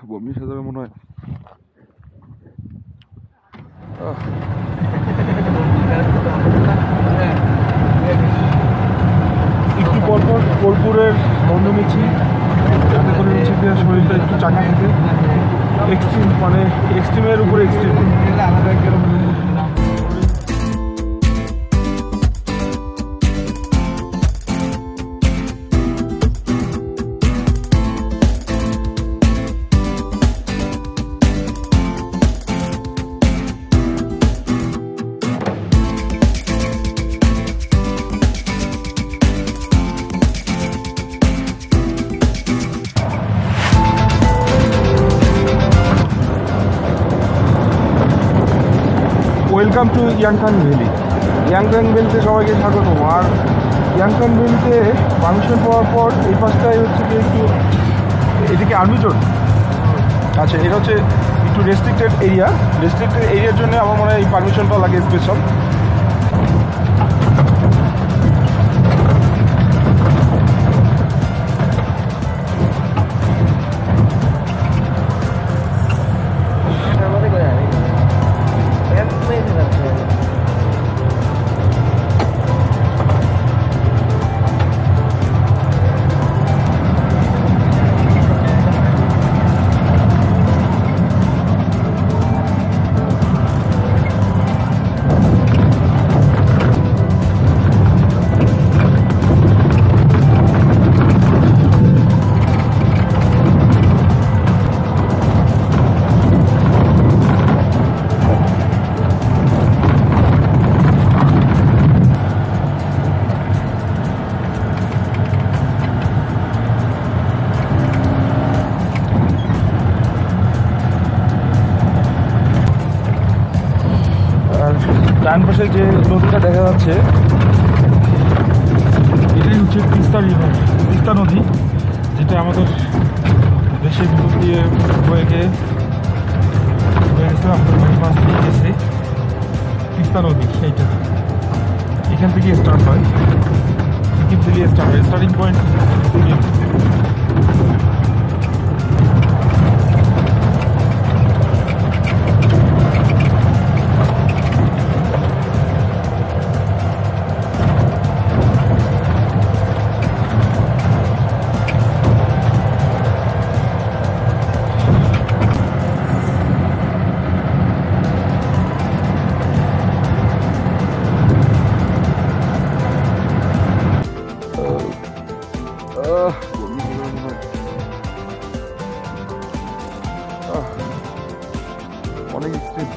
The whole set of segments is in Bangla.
বমি এসে যাবে মনে হয়। একটু পরপর বোলপুরের বন্ধ নিচ্ছি যাতে করে নিচে দিয়ে শরীরটা একটু চাঙ্গা থাকে। এক্সট্রিম মানে এক্সট্রিমের উপরে extreme. Welcome to Yangthang valley. Yangthang ভ্যালিতে সবাইকে স্বাগতম। আর ইয়াংথাং ভ্যালিতে পারমিশন পাওয়ার পর এই পাশটায় হচ্ছে যে একটু এদিকে আর্মি জোন। আচ্ছা, এটা হচ্ছে একটু রেস্ট্রিক্টেড এরিয়া। রেস্ট্রিক্টেড এরিয়ার জন্য আমার মনে হয় এই পারমিশনটা লাগে স্পেশাল। ডান পাশে যে নদীটা দেখা যাচ্ছে এটাই হচ্ছে তিস্তা রিভার, তিস্তা নদী, যেটা আমাদের দেশের ভিতর দিয়ে বয়ে গেছে, আমাদের বাড়ির পাশ দিয়ে গেছে তিস্তা নদী। সেইটা এখান থেকে স্টার্ট হয়, সিকিম থেকে স্টার্ট হয়, স্টার্টিং পয়েন্ট সিকিম। অনেক এক্সট্রিম।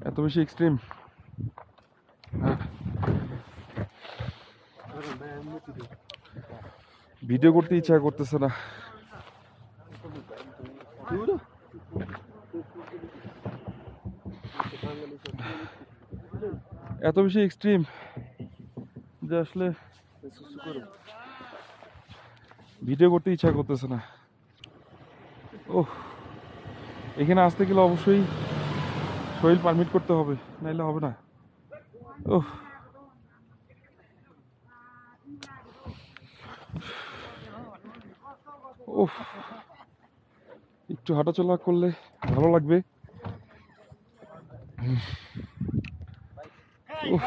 এত বেশি এক্সট্রিম ভিডিও করতে ইচ্ছা করতেছে না। এত বেশি এক্সট্রিম যে আসলে ভিডিও করতে ইচ্ছা করতেছে না। ওহ, এখানে আসতে গেলে অবশ্যই শরীর পারমিট করতে হবে, নাইলে হবে না। ওহ, ওহ, একটু হাঁটাচলা করলে ভালো লাগবে। ওহ,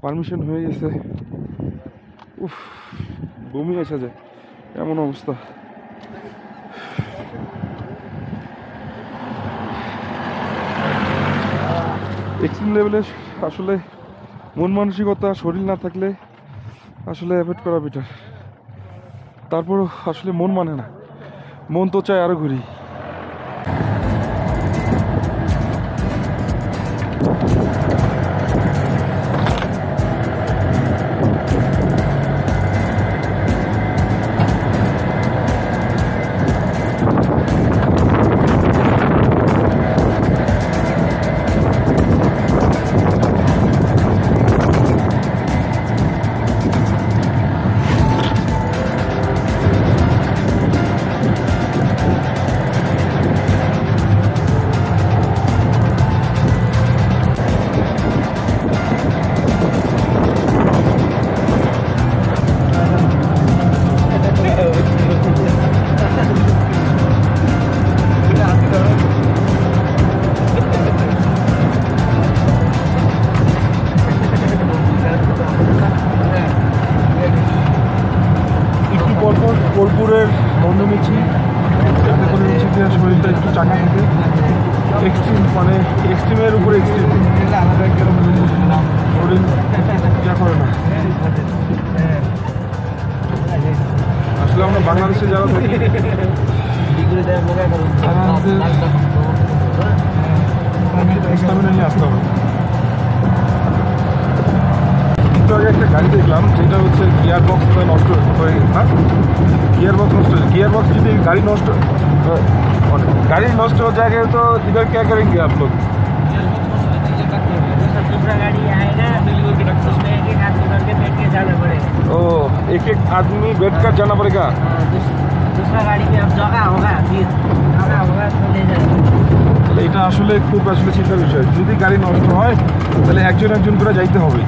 পারমিশন হয়ে গেছে। উফ, বমি এসে যায়, এমন অবস্থা। এক্সট্রিম লেভেলে আসলে মন মানসিকতা, শরীর না থাকলে আসলে অ্যাভয়েড করা বেটার। তারপরও আসলে মন মানে না, মন তো চায় আরো ঘুরি। নিচ্ছি যাতে করে হচ্ছে যে শরীরটা একটু চাঙ্গা থাকে। এক্সট্রিম মানে এক্সট্রিমের উপরে এক্সট্রিম, শরীর যা করে না। আসলে আমরা বাংলাদেশে যারা থাকি স্টামিনা নিয়ে আসতে হবে। একটু আগে একটা গাড়ি দেখলাম যেটা হচ্ছে গিয়ার বক্স নষ্ট হয়ে গেছে না, গিয়ার বক্স নষ্ট হয়েছে। গিয়ার বক্স যদি গাড়ি নষ্ট हो जाएगा तो इधर क्या करेंगे आप लोग? दूसरा गाड़ी आएगा उसमें एक आदमी करके बैठ के जाना पड़ेगा। ओ एक आदमी बैठ कर जाना पड़ेगा। दूसरा गाड़ी में अब जगह होगा, फिर जगह होगा तो ले जाएगा। এটা আসলে খুব আসলে চিন্তার বিষয়। যদি গাড়ি নষ্ট হয় তাহলে একজন একজন করে যাইতে হবে,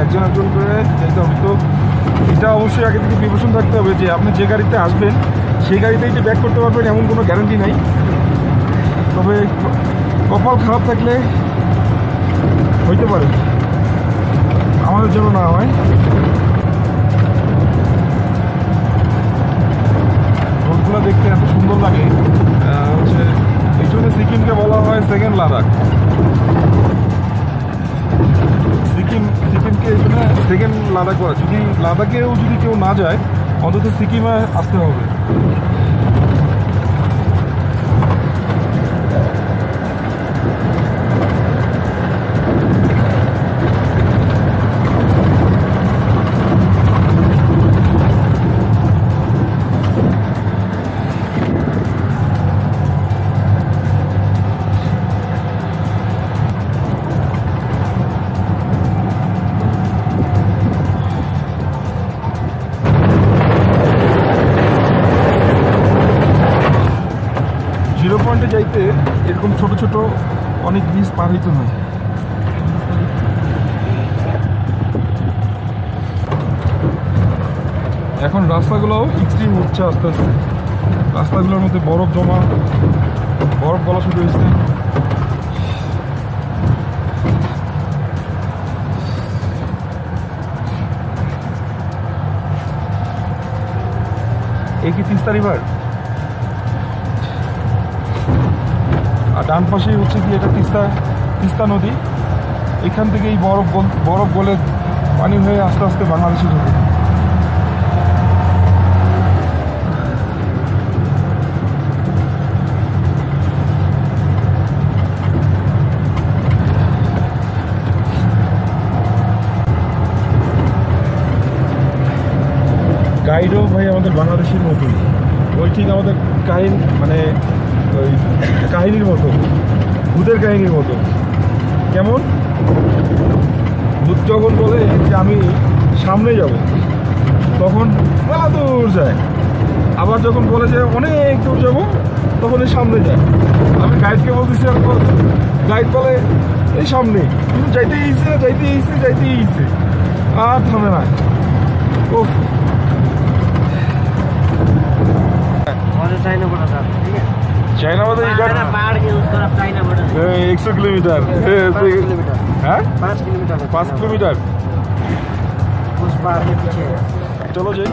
একজন একজন করে যাইতে হবে। তো এটা অবশ্যই আগে থেকে প্রিপারেশন থাকতে হবে যে আপনি যে গাড়িতে আসবেন সেই গাড়িতেই যে ব্যাক করতে পারবেন এমন কোনো গ্যারান্টি নাই। তবে কপাল খারাপ থাকলে হইতে পারে, আমাদের জন্য না হয়। রোডগুলো দেখতে এত সুন্দর লাগে, হচ্ছে এই জন্য সিকিমকে বলা হয় সেকেন্ড লাদাখ। সিকিমকে এই জন্য সেকেন্ড লাদাখ বলা। যদি লাদাখেও যদি কেউ না যায় অন্তত সিকিমে আসতে হবে। জিরো পয়েন্টে যাইতে এরকম ছোট ছোট অনেক ব্রিজ পার হইতে হয়। এখন রাস্তাগুলোও এক্সট্রিম হচ্ছে আস্তে আস্তে। রাস্তাগুলোর মধ্যে বরফ জমা, বরফ গলা শুরু হয়েছে। এই কি তিস্তা রিভার, আর ডান পাশেই হচ্ছে কি এটা তিস্তা নদী। এখান থেকে এই বরফ গলে পানি হয়ে আস্তে আস্তে বাংলাদেশে ঢোকে। গাইডও ভাই আমাদের বাংলাদেশের মতোই, ওই ঠিক আমাদের মানে ওই কাহিনীর মতো, ভূতের কাহিনীর মতো। কেমন ভূত যখন বলে যে আমি সামনে যাব তখন দূর যায়, আবার যখন বলে যে অনেক দূর যাবো তখন এই সামনে যায়। আমি গাইডকে বলতেছি, গাইড বলে এই সামনে, কিন্তু যাইতেই আর থামে না। ও चाइना में तो इधर पहाड़ के उस तरफ चाइना बॉर्डर 100 किलोमीटर। हाँ 5 किलोमीटर उस पार के पीछे। चलो जी।